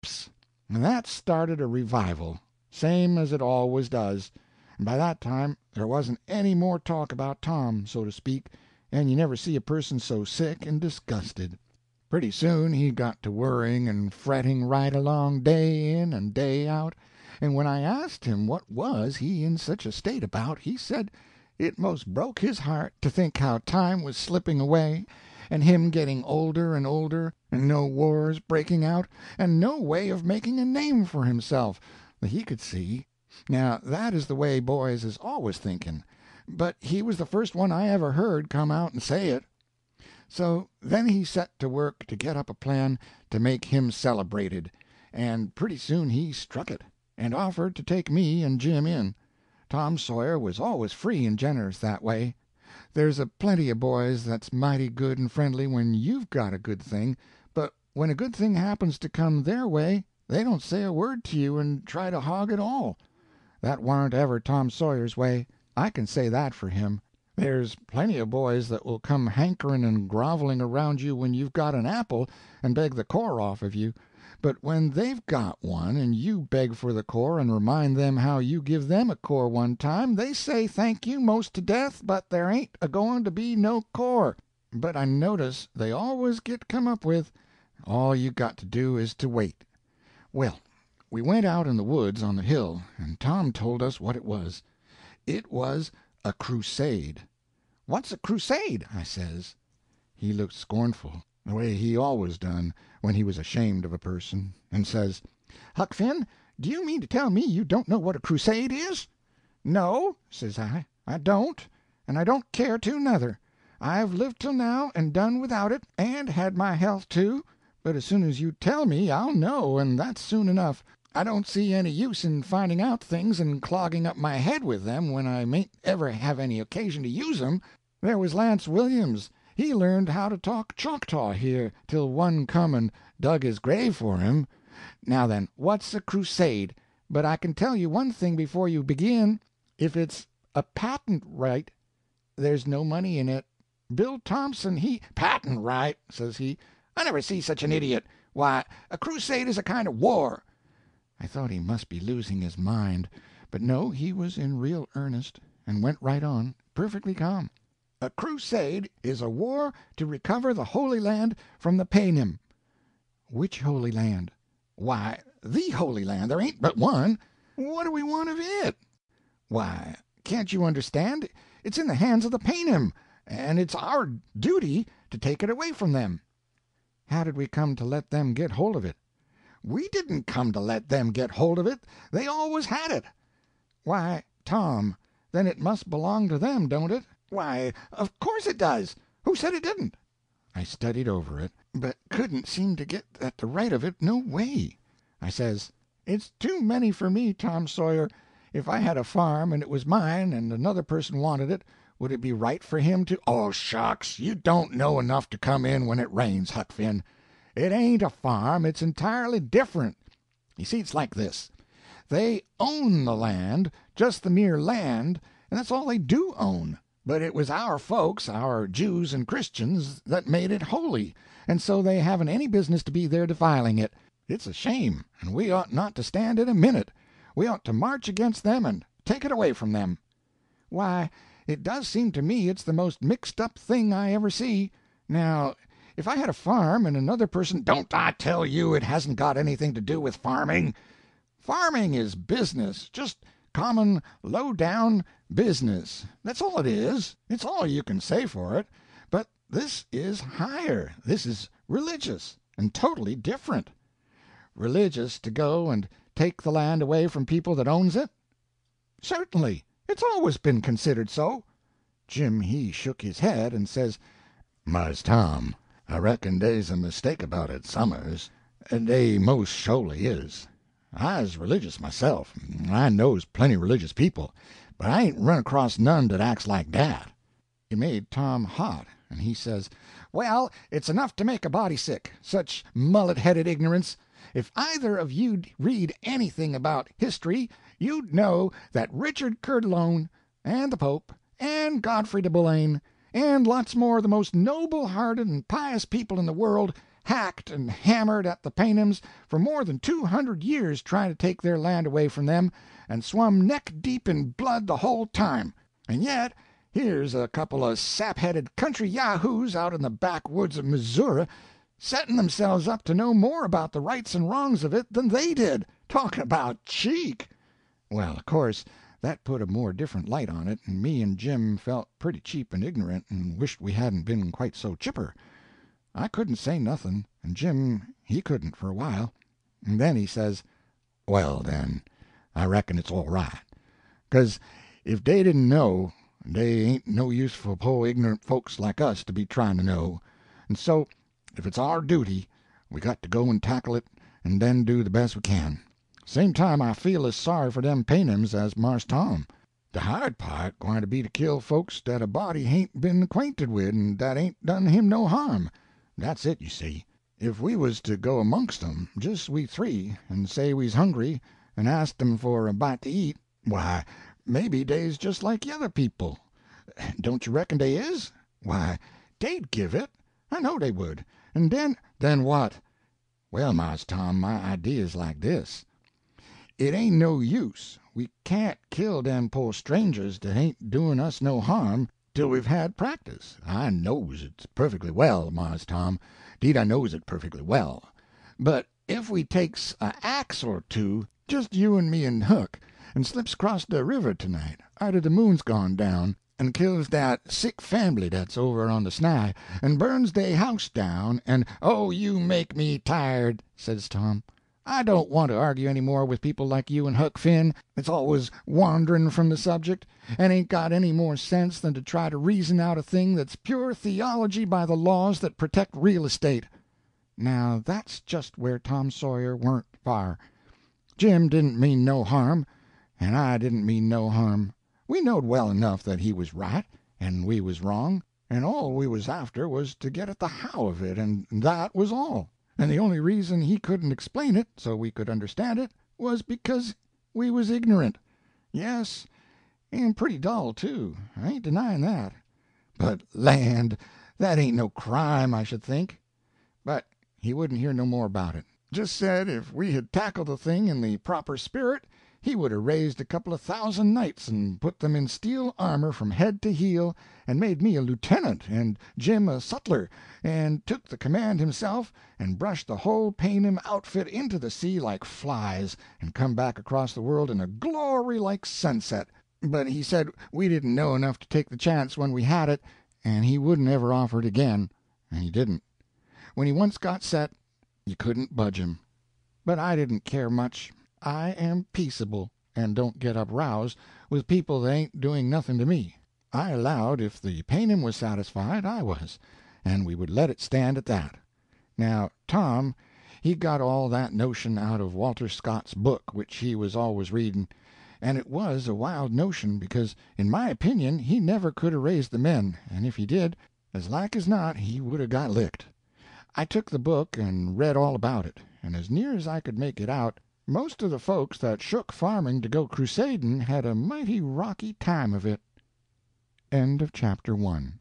Psst! And that started a revival, same as it always does, and by that time there wasn't any more talk about Tom, so to speak, and you never see a person so sick and disgusted. Pretty soon he got to worrying and fretting right along day in and day out, and when I asked him what was he in such a state about, he said it most broke his heart to think how time was slipping away, and him getting older and older, and no wars breaking out, and no way of making a name for himself that he could see. Now that is the way boys is always thinking, but he was the first one I ever heard come out and say it. So then he set to work to get up a plan to make him celebrated, and pretty soon he struck it, and offered to take me and Jim in. Tom Sawyer was always free and generous that way. There's a plenty of boys that's mighty good and friendly when you've got a good thing, but when a good thing happens to come their way, they don't say a word to you and try to hog it all. That warn't ever Tom Sawyer's way, I can say that for him. There's plenty of boys that will come hankering and groveling around you when you've got an apple and beg the core off of you, but when they've got one and you beg for the core and remind them how you give them a core one time, they say thank you most to death, but there ain't a-going to be no core. But I notice they always get come up with, all you got to do is to wait. Well, we went out in the woods on the hill, and Tom told us what it was. It was a crusade. "What's a crusade?" I says. He looked scornful, the way he always done when he was ashamed of a person, and says, "Huck Finn, do you mean to tell me you don't know what a crusade is?" "No," says I don't, and I don't care to, nuther. I've lived till now and done without it, and had my health too, but as soon as you tell me I'll know, and that's soon enough. I don't see any use in finding out things and clogging up my head with them when I mayn't ever have any occasion to use 'em. There was Lance Williams. He learned how to talk Choctaw here till one come and dug his grave for him. Now then, what's a crusade? But I can tell you one thing before you begin. If it's a patent right, there's no money in it. Bill Thompson, he—" "Patent right," says he. "I never see such an idiot. Why, a crusade is a kind of war." I thought he must be losing his mind, but no, he was in real earnest, and went right on, perfectly calm. "A crusade is a war to recover the Holy Land from the Paynim." "Which Holy Land?" "Why, the Holy Land. There ain't but one." "What do we want of it?" "Why, can't you understand? It's in the hands of the Paynim, and it's our duty to take it away from them." "How did we come to let them get hold of it?" "We didn't come to let them get hold of it. They always had it." "Why, Tom, then it must belong to them, don't it?" "Why, of course it does. Who said it didn't?" I studied over it, but couldn't seem to get at the right of it no way. I says, "It's too many for me, Tom Sawyer. If I had a farm and it was mine and another person wanted it, would it be right for him to—" "Oh, shucks, you don't know enough to come in when it rains, Huck Finn. It ain't a farm, it's entirely different. You see, it's like this. They own the land, just the mere land, and that's all they do own. But it was our folks, our Jews and Christians, that made it holy, and so they haven't any business to be there defiling it. It's a shame, and we ought not to stand it a minute. We ought to march against them and take it away from them." "Why, it does seem to me it's the most mixed-up thing I ever see. Now, if I had a farm and another person—" "Don't I tell you it hasn't got anything to do with farming? "Farming is business, just common, low-down business. That's all it is. It's all you can say for it. But this is higher. This is religious, and totally different. Religious to go and take the land away from people that owns it? Certainly. It's always been considered so." Jim he shook his head and says, "Mars Tom, I reckon dey's a mistake about it somers. Dey most sho'ly is. I's religious myself. I knows plenty religious people, but I ain't run across none dat acts like dat." It made Tom hot, and he says, "Well, it's enough to make a body sick, such mullet-headed ignorance. If either of you'd read anything about history, you'd know that Richard Coeur d'Alene, and the Pope, and Godfrey de Boulogne, and lots more of the most noble-hearted and pious people in the world hacked and hammered at the Paynims for more than 200 years trying to take their land away from them, and swum neck deep in blood the whole time. And yet here's a couple of sap-headed country yahoos out in the backwoods of Missouri setting themselves up to know more about the rights and wrongs of it than they did. Talking about cheek! Well, of course, that put a more different light on it, and me and Jim felt pretty cheap and ignorant, and wished we hadn't been quite so chipper. I couldn't say nothing, and Jim he couldn't for a while, and then he says, "Well, then, I reckon it's all right. 'Cause if dey didn't know, dey ain't no use for po' ignorant folks like us to be trying to know, and so, if it's our duty, we got to go and tackle it and den do the best we can. Same time I feel as sorry for them Paynims as Marse Tom. De hard part gwine to be to kill folks dat a body hain't been acquainted wid and dat ain't done him no harm. That's it, you see. If we was to go amongst 'em, just we three, and say we's hungry, and asked 'em for a bite to eat, why, maybe dey's just like yether people. Don't you reckon dey is? Why, dey'd give it. I know dey would. And den—" "Then what?" "Well, Mars Tom, my idea's like dis. It ain't no use. We can't kill dem po' strangers dat ain't doin' us no harm till we've had practice. I knows it perfectly well, Mars Tom, 'deed I knows it perfectly well. But ef we takes a axe or two, just you and me and Huck, and slips across de river to-night, arter de moon's gone down, and kills dat sick fambly dat's over on the Sny, and burns dey house down, and—" "Oh, you make me tired," says Tom. "I don't want to argue any more with people like you and Huck Finn, that's always wandering from the subject, and ain't got any more sense than to try to reason out a thing that's pure theology by the laws that protect real estate." Now that's just where Tom Sawyer warn't far. Jim didn't mean no harm, and I didn't mean no harm. We knowed well enough that he was right and we was wrong, and all we was after was to get at the how of it, and that was all. And the only reason he couldn't explain it, so we could understand it, was because we was ignorant. Yes, and pretty dull, too, I ain't denying that. But land, that ain't no crime, I should think. But he wouldn't hear no more about it. Just said if we had tackled the thing in the proper spirit, he would 'a' raised a couple of thousand knights and put them in steel armor from head to heel, and made me a lieutenant and Jim a sutler, and took the command himself, and brushed the whole Paynim outfit into the sea like flies, and come back across the world in a glory like sunset. But he said we didn't know enough to take the chance when we had it, and he wouldn't ever offer it again, and he didn't. When he once got set, you couldn't budge him. But I didn't care much. I am peaceable, and don't get up rows with people that ain't doing nothing to me. I allowed if the Paynim was satisfied, I was, and we would let it stand at that. Now, Tom, he got all that notion out of Walter Scott's book, which he was always reading, and it was a wild notion, because in my opinion he never could 'a' raised the men, and if he did, as like as not he would 'a' got licked. I took the book and read all about it, and as near as I could make it out, most of the folks that shook farming to go crusading had a mighty rocky time of it. End of chapter 1.